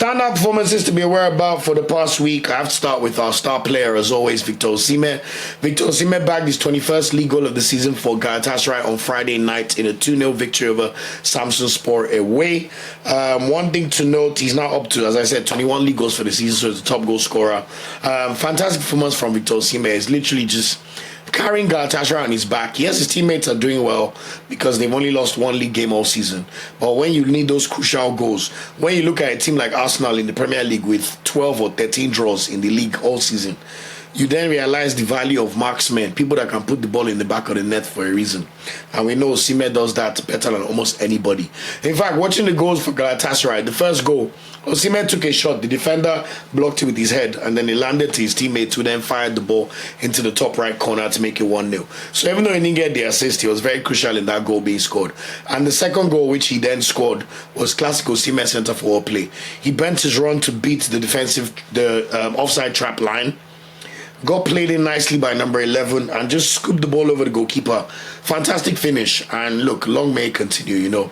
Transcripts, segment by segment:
Standout performances to be aware about for the past week. I have to start with our star player, as always, Victor Osimhen. Victor Osimhen bagged his 21st league goal of the season for Galatasaray on Friday night in a 2-0 victory over Samsunspor away. One thing to note, he's now up to, as I said, 21 league goals for the season, so he's the top goal scorer. Fantastic performance from Victor Osimhen. It's literally just carrying Galatasaray on his back. Yes, his teammates are doing well because they've only lost one league game all season. But when you need those crucial goals, when you look at a team like Arsenal in the Premier League with 12 or 13 draws in the league all season, you then realize the value of marksmen, people that can put the ball in the back of the net for a reason. And we know Osimhen does that better than almost anybody. In fact, watching the goals for Galatasaray, the first goal, Osimhen took a shot, the defender blocked it with his head, and then he landed to his teammates, who then fired the ball into the top right corner to make it 1-0. So even though he didn't get the assist, he was very crucial in that goal being scored. And the second goal, which he then scored, was classic Osimhen centre forward play. He bent his run to beat the offside trap line, got played in nicely by number 11 and just scooped the ball over the goalkeeper. Fantastic finish, and look, long may it continue, you know.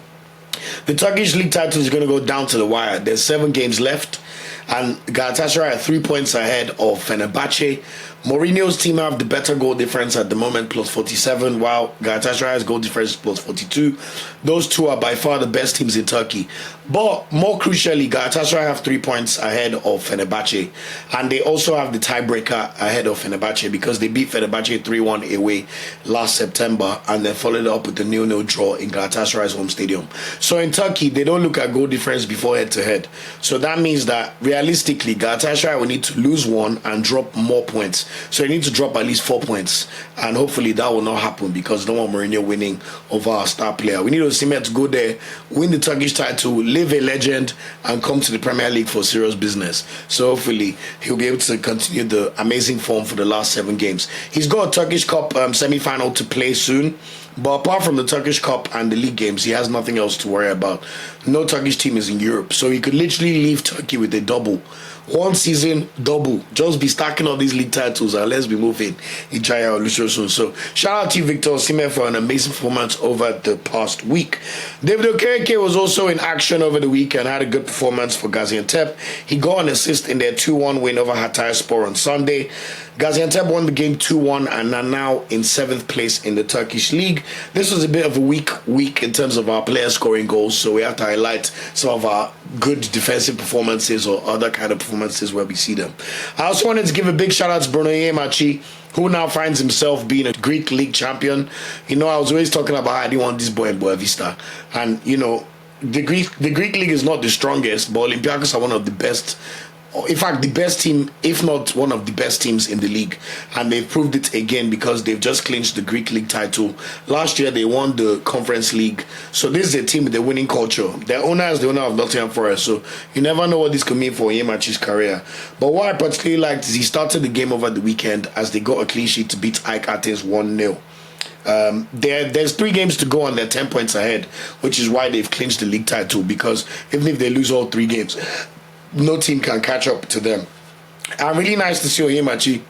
The Turkish league title is going to go down to the wire. There's 7 games left, and Galatasaray are 3 points ahead of Fenerbahce. Mourinho's team have the better goal difference at the moment, plus 47, while Galatasaray's goal difference is plus 42. Those two are by far the best teams in Turkey. But more crucially, Galatasaray have 3 points ahead of Fenerbahce, and they also have the tiebreaker ahead of Fenerbahce because they beat Fenerbahce 3-1 away last September and then followed up with the 0-0 draw in Galatasaray's home stadium. So in Turkey, they don't look at goal difference before head-to-head. So that means that realistically, Galatasaray will need to lose one and drop more points. So they need to drop at least 4 points, and hopefully that will not happen because no want Mourinho winning over our star player. We need Osimhen to go there, win the Turkish title, live a legend, and come to the Premier League for serious business. So hopefully he'll be able to continue the amazing form for the last 7 games. He's got a Turkish Cup semi-final to play soon. But apart from the Turkish Cup and the league games, he has nothing else to worry about. No Turkish team is in Europe, so he could literally leave Turkey with a double. One season, double. Just be stacking all these league titles and let's be moving in Chaya or Lucio soon. So shout out to Victor Osimhen for an amazing performance over the past week. David Okereke was also in action over the week and had a good performance for Gaziantep. He got an assist in their 2-1 win over Hatayspor on Sunday. Gaziantep won the game 2-1 and are now in 7th place in the Turkish league. This was a bit of a weak week in terms of our players scoring goals, so we have to highlight some of our good defensive performances or other kind of performances where we see them. I also wanted to give a big shout out to Bruno Onyemaechi, who now finds himself being a Greek league champion. You know, I was always talking about how I didn't want this boy in Boa Vista, and you know, the Greek league is not the strongest, but Olympiacos are one of the best. In fact, the best team, if not one of the best teams in the league. And they've proved it again because they've just clinched the Greek league title. Last year, they won the Conference League. So this is a team with a winning culture. Their owner is the owner of Nottingham Forest. So you never know what this could mean for Onyemaechi's career. But what I particularly liked is he started the game over the weekend as they got a clean sheet to beat AEK Athens 1-0. There's 3 games to go and they're 10 points ahead, which is why they've clinched the league title, because even if they lose all 3 games, no team can catch up to them. And really nice to see Onyemaechi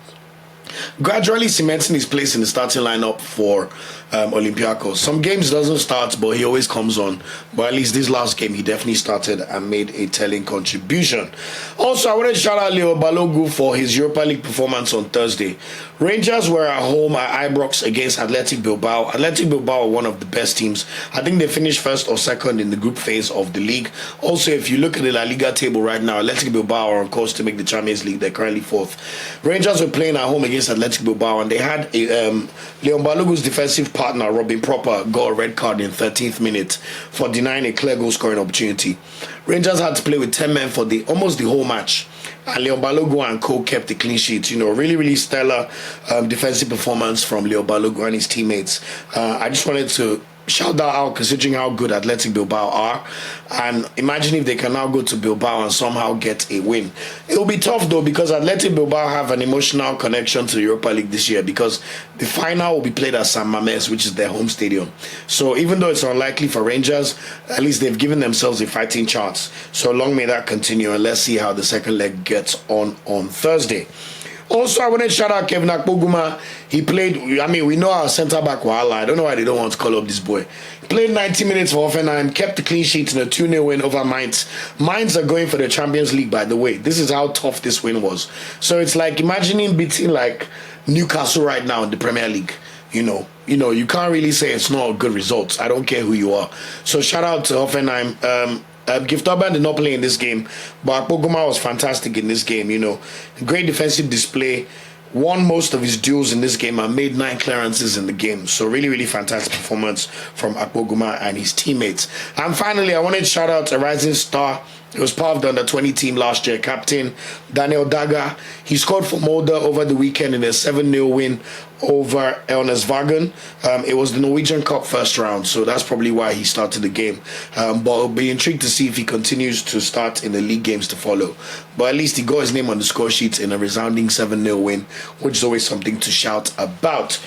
gradually cementing his place in the starting lineup for Olympiacos. Some games doesn't start, but he always comes on. But at least this last game, he definitely started and made a telling contribution. Also, I want to shout out Leo Balogun for his Europa League performance on Thursday. Rangers were at home at Ibrox against Athletic Bilbao. Athletic Bilbao are one of the best teams. I think they finished first or second in the group phase of the league. Also, if you look at the La Liga table right now, Athletic Bilbao are on course to make the Champions League. They're currently 4th. Rangers were playing at home against Athletic Bilbao, and they had Leon Balogun's defensive partner, Robin Proper, got a red card in 13th minute for denying a clear goal scoring opportunity. Rangers had to play with 10 men for almost the whole match. And Leon Balogun and co kept the clean sheet. You know, really, really stellar defensive performance from Leon Balogun and his teammates. I just wanted to shout that out considering how good Athletic Bilbao are, and imagine if they can now go to Bilbao and somehow get a win. It'll be tough though, because Athletic Bilbao have an emotional connection to the Europa League this year, because the final will be played at San Mamés, which is their home stadium. So even though it's unlikely for Rangers, at least they've given themselves a fighting chance. So long may that continue, and let's see how the second leg gets on Thursday. Also, I want to shout out Kevin Akpoguma. He played, I mean, we know our centre back Wahala. I don't know why they don't want to call up this boy. He played 90 minutes for Hoffenheim, kept the clean sheet in a 2-0 win over Mainz. Mainz are going for the Champions League, by the way. This is how tough this win was. So it's like imagining beating like Newcastle right now in the Premier League. You know, you can't really say it's not a good result. I don't care who you are. So shout out to Hoffenheim. Gift Urban did not play in this game, but Akpoguma was fantastic in this game. Great defensive display, won most of his duels in this game and made 9 clearances in the game. So really, really fantastic performance from Akpoguma and his teammates. And finally, I wanted to shout out a rising star. He was part of the under-20 team last year, captain Daniel Daga. He scored for Molde over the weekend in a 7-0 win over Elnesvagen. It was the Norwegian Cup first round, so that's probably why he started the game. But I'll be intrigued to see if he continues to start in the league games to follow. But at least he got his name on the score sheet in a resounding 7-0 win, which is always something to shout about.